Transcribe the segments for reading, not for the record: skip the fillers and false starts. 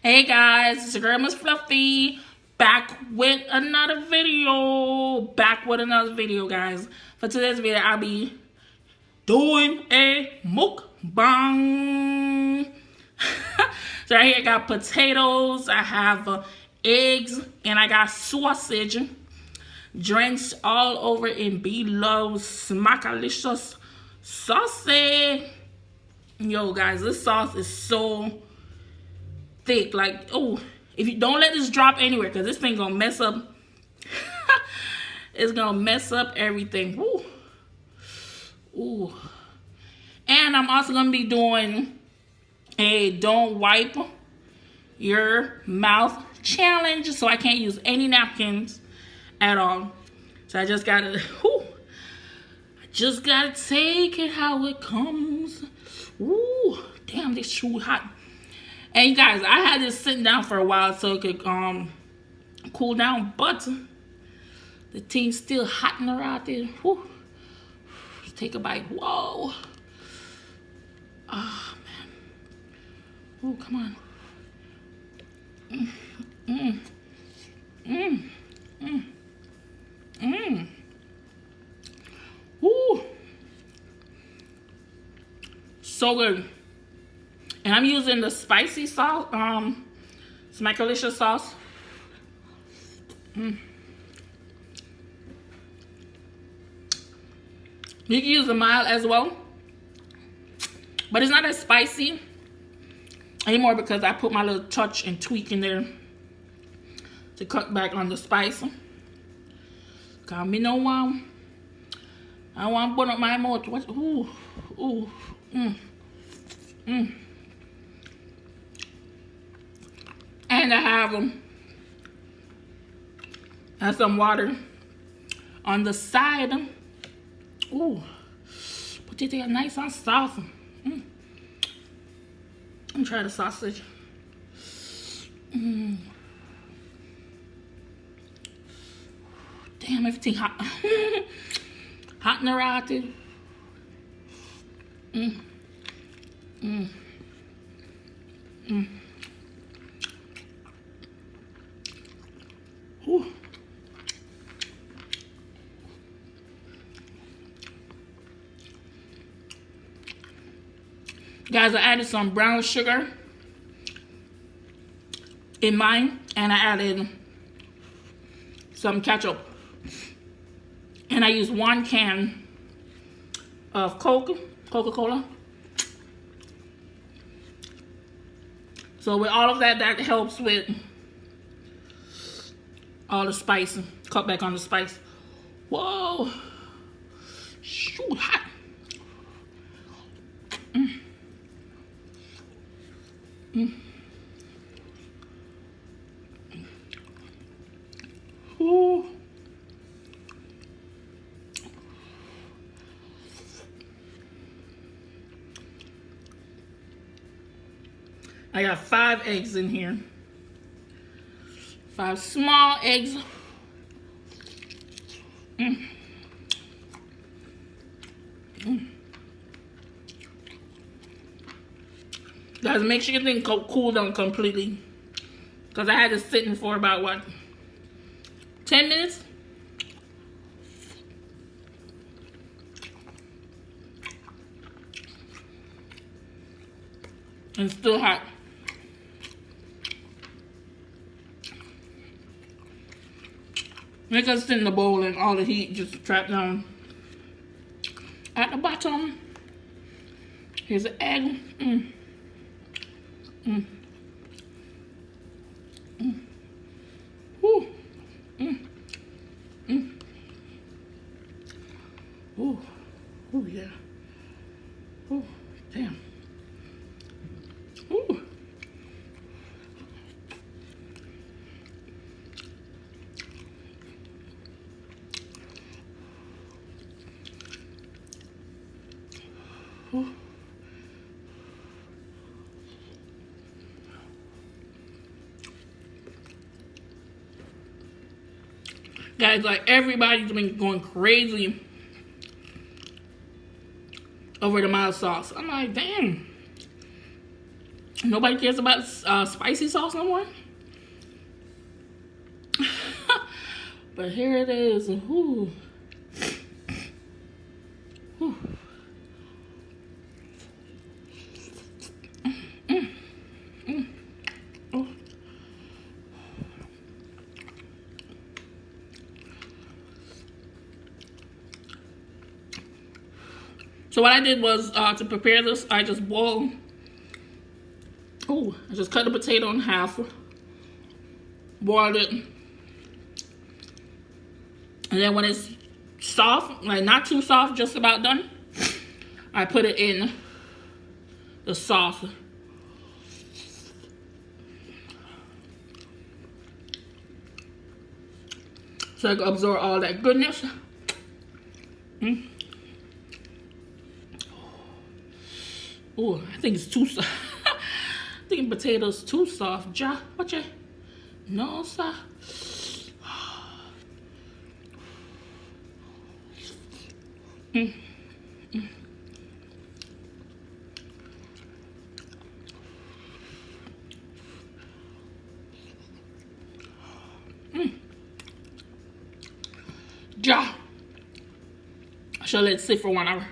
Hey guys, it's your girl Miss Fluffy, back with another video. Guys. For today's video, I'll be doing a mukbang. So right here, I got potatoes, I have eggs, and I got sausage drenched all over in Bloves Smackalicious sauce. Yo, guys, this sauce is so thick. Like, oh, if you don't let this drop anywhere, because this thing gonna mess up. It's gonna mess up everything. Ooh. Ooh. And I'm also gonna be doing a don't wipe your mouth challenge, so I can't use any napkins at all. So I just gotta take it how it comes. Ooh, damn, this too hot. And you guys, I had this sitting down for a while so it could cool down, but the thing's still hot in the out there. Whew. Let's take a bite. Whoa. Oh man. Oh, come on. Woo. So good. And I'm using the spicy sauce, Smackalicious sauce. You can use the mild as well, but it's not as spicy anymore because I put my little touch and tweak in there to cut back on the spice. Cause me no I want to burn up my mouth. What? Ooh, ooh, And I have some water on the side. Ooh, put it there nice and soft. Let me try the sausage. Damn, everything hot. Hot in the right. Ooh. Guys, I added some brown sugar in mine, and I added some ketchup. And I used 1 can of Coca-Cola. So with all of that, that helps with all the spice, cut back on the spice. Whoa, shoot, hot. Ooh. I got 5 eggs in here. 5 small eggs. Guys, make sure your thing cool down completely. Because I had it sitting for about, what, 10 minutes? And it's still hot. Make us sit in the bowl and all the heat just trapped down at the bottom. Here's the egg. Ooh. Ooh. Ooh, yeah. Ooh, damn. Ooh. Ooh. Guys, like, everybody's been going crazy over the mild sauce. I'm like, damn. Nobody cares about spicy sauce no more. But here it is. Ooh. Ooh. So what I did was, to prepare this, I just boiled. Oh, I just cut the potato in half, boiled it, and then when it's soft, like not too soft, just about done, I put it in the sauce. So I can absorb all that goodness. Oh, I think it's too soft. I think potatoes too soft. What you? No, sir. I should let it sit for 1 hour.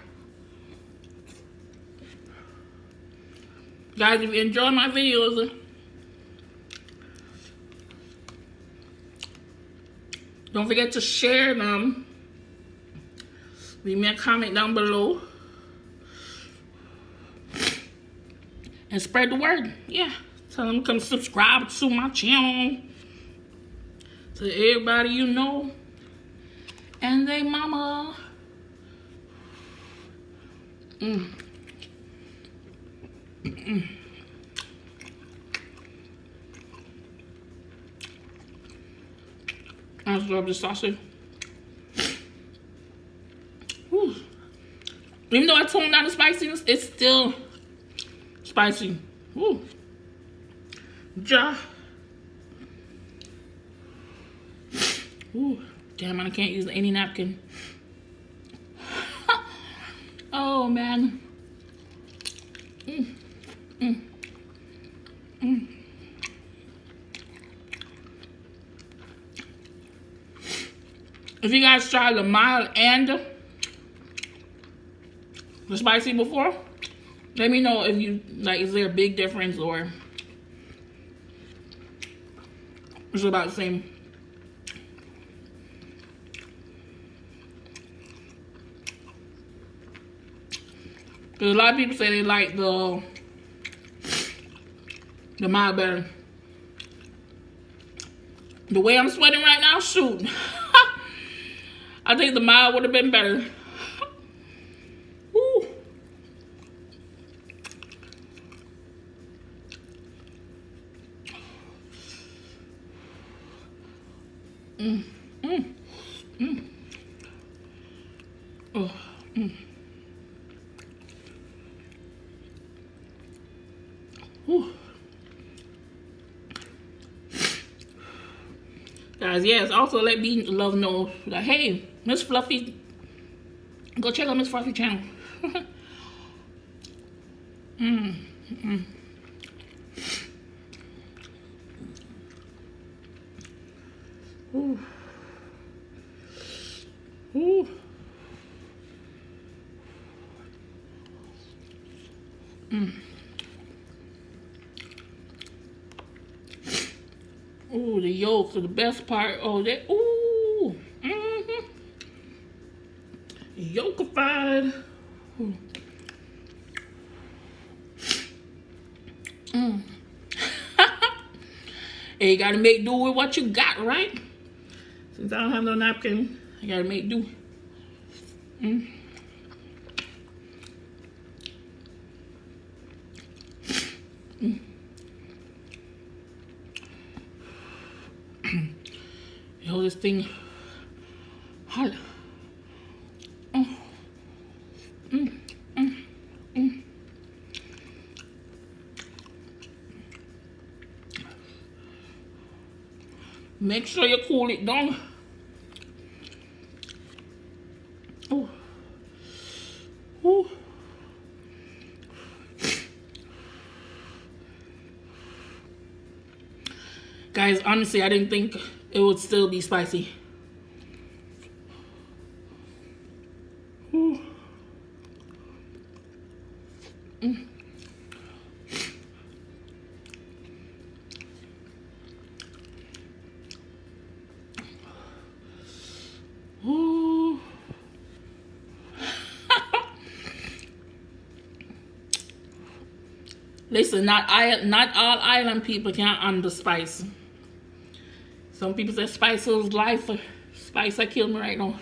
Guys, if you enjoy my videos, don't forget to share them. Leave me a comment down below. And spread the word. Yeah. Tell them to come subscribe to my channel. To everybody you know. And they mama. I just love this sausage. Whew. Even though I toned down the spiciness, it's still spicy. Woo. Ooh. Damn, I can't use any napkin. Oh man. If you guys tried the mild and the spicy before, let me know if you like, is there a big difference or it's about the same. Because a lot of people say they like the mild better. The way I'm sweating right now, shoot. I think the mild would have been better. Woo. Oh, Whew. Guys, yes, also let me love know that, hey, Miss Fluffy, go check out Miss Fluffy channel. Ooh. Ooh. Ooh, the yolks are the best part. Oh, that. Ooh. Yolkified. Ooh. Hey, you gotta make do with what you got, right? Since I don't have no napkin, I gotta make do. Yo, this thing hot. Make sure you cool it down. Ooh. Ooh. Guys, honestly, I didn't think it would still be spicy. Ooh. Ooh. Listen, not all island people can under spice. Some people say spice is life. Spice that killed me right now.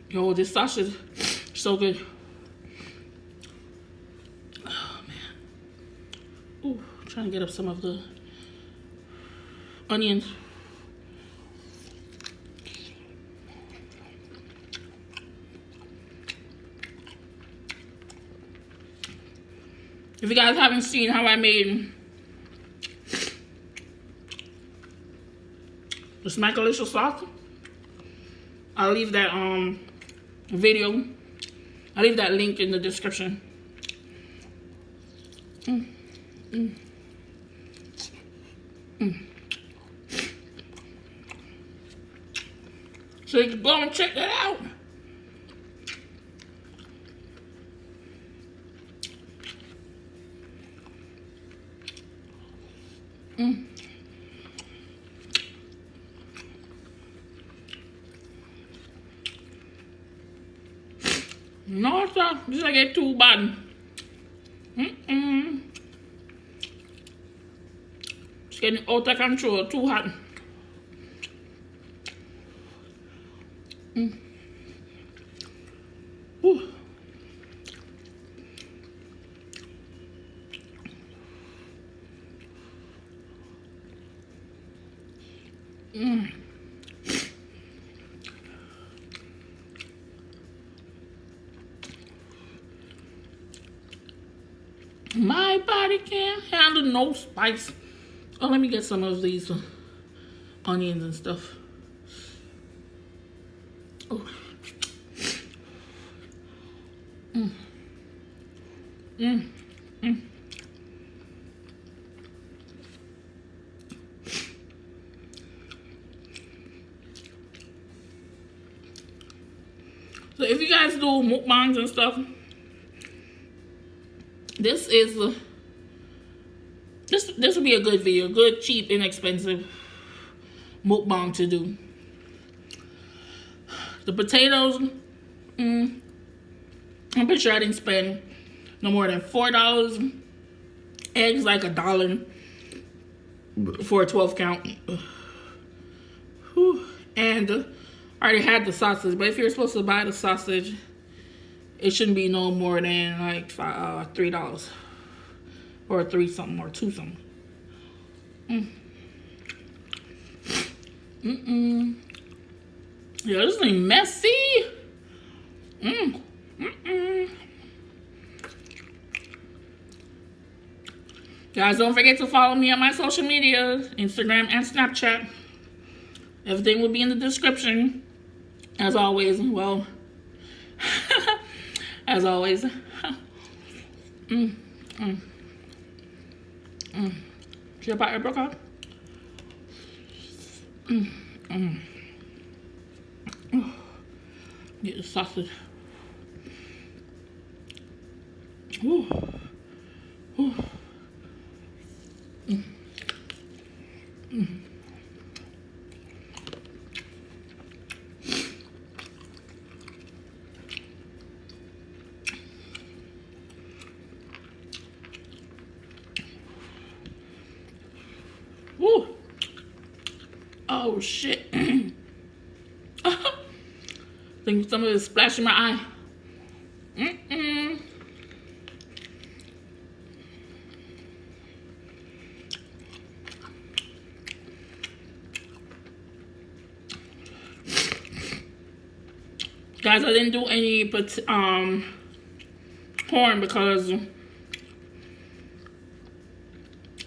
Yo, this sausage is so good. Oh man. Ooh, trying to get up some of the onions. If you guys haven't seen how I made the Smackalicious sauce, I'll leave that video. I'll leave that link in the description. So you can go and check that out. No, sir. This I get too bad. It's getting out of control. Too hot. Ooh. My body can't handle no spice. Oh, let me get some of these onions and stuff. Oh. So if you guys do mukbangs and stuff, this is this would be a good video, good, cheap, inexpensive mukbang to do. The potatoes, I'm pretty sure I didn't spend no more than $4. Eggs like $1 for a 12 count. Whew. And I already had the sausage, but if you're supposed to buy the sausage, it shouldn't be no more than like $3 or 3 something or 2 something. Yeah, this thing messy. Guys, don't forget to follow me on my social media, Instagram and Snapchat. Everything will be in the description. As always, well, as always. See about your broccoli? Get the sausage. Ooh. Ooh. Woo. Oh shit. I think some of it is splashing my eye. Guys, I didn't do any porn because it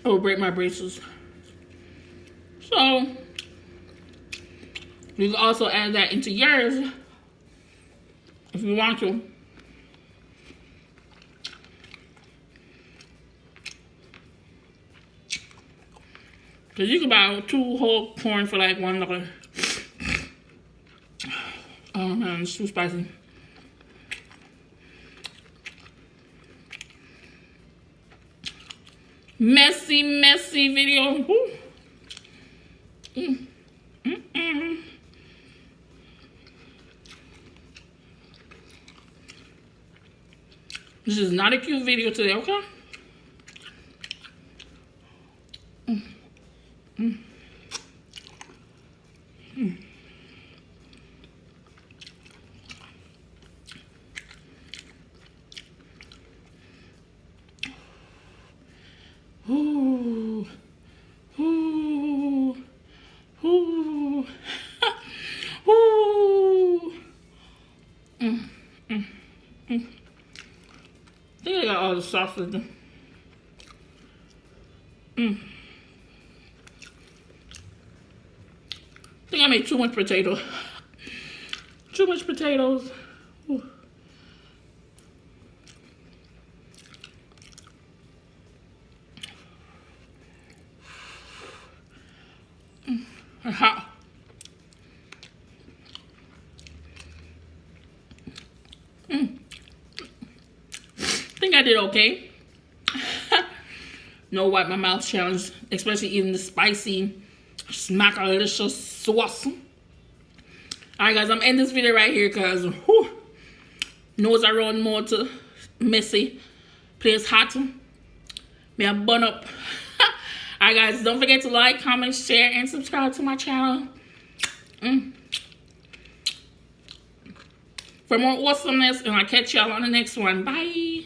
will break my braces. So you can also add that into yours. if you want to. Because you can buy 2 whole corn for like $1. Oh man, it's too spicy. Messy video. Woo. This is not a cute video today, okay? Ooh. Ooh. Ooh. Ooh. I think I got all the sausage. I think I made too much potato. Too much potatoes. Ooh. Hot. I think I did okay. No wipe my mouth challenge, especially eating the spicy Smackalicious sauce. Alright guys, I'm ending this video right here because nose I run more to messy. Place hot. May I burn up. Alright guys, don't forget to like, comment, share, and subscribe to my channel. For more awesomeness, and I'll catch y'all on the next one. Bye.